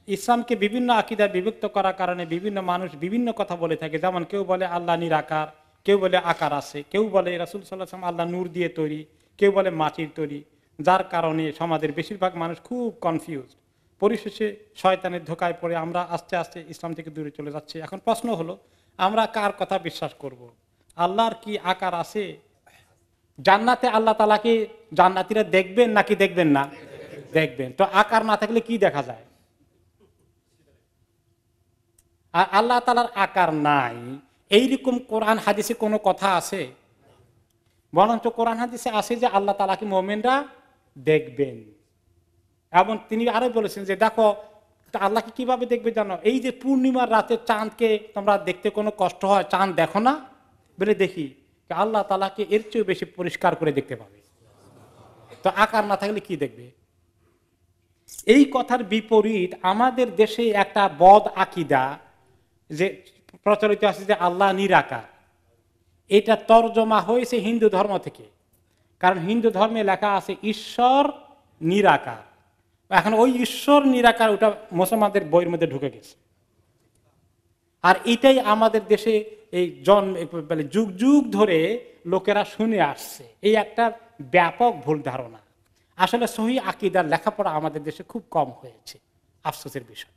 ইসলামকে বিভিন্ন আকীদায় বিভক্ত করার কারণে বিভিন্ন মানুষ বিভিন্ন কথা বলে থাকে। যেমন কেউ বলে আল্লাহ নিরাকার, কেউ বলে আকার আছে, কেউ বলে রাসূল সাল্লাল্লাহু আলাইহি ওয়াসাল্লাম আল্লাহ নূর দিয়ে তৈরি, কেউ বলে মাটির তৈরি। যার কারণে সমাজের বেশিরভাগ মানুষ খুব কনফিউজড। পরিশেষে শয়তানের ধোঁকায় পড়ে আমরা আস্তে আস্তে ইসলাম থেকে দূরে চলে যাচ্ছি। এখন প্রশ্ন হলো, আমরা কার কথা বিশ্বাস করব? আল্লাহর কি আকার আছে? জান্নাতে আল্লাহ তাআলাকে জান্নাতীরা দেখবেন নাকি দেখবেন না? দেখবেন। তো আকার না থাকলে কি দেখা যায়? আর আল্লাহ তাআলার আকার নাই, এইরকম কোরআন হাদিসে কোনো কথা আছে? বরঞ্চ কোরআন হাদিসে আছে যে আল্লাহ তাআলাকে মুমিনরা দেখবেন। এবং তিনি আরো বলেছেন যে দেখো আল্লাহকে কিভাবে দেখবে জানো, এই যে পূর্ণিমার রাতে চাঁদকে তোমরা দেখতে কোনো কষ্ট হয়, চাঁদ দেখো না? বলে দেখি, আল্লাহ তাআলাকে এর চেয়ে বেশি পরিষ্কার করে দেখতে পাবে। তো আকার না থাকলে কি দেখবে? এই কথার বিপরীত আমাদের দেশে একটা বদ আকীদা যে প্রচলিত আছে যে আল্লাহ নিরাকার। এটা তরজমা হয়েছে হিন্দু ধর্ম থেকে। কারণ হিন্দু ধর্মে লেখা আছে ঈশ্বর নিরাকার। এখন ওই ঈশ্বর নিরাকার ওটা মুসলমানদের বইয়ের মধ্যে ঢুকে গেছে। আর এটাই আমাদের দেশে এই যুগ যুগ ধরে লোকেরা শুনে আসছে। এই একটা ব্যাপক ভুল ধারণা। আসলে সহিহ আকীদার লেখাপড়া আমাদের দেশে খুব কম হয়েছে, আফসোসের বিষয়।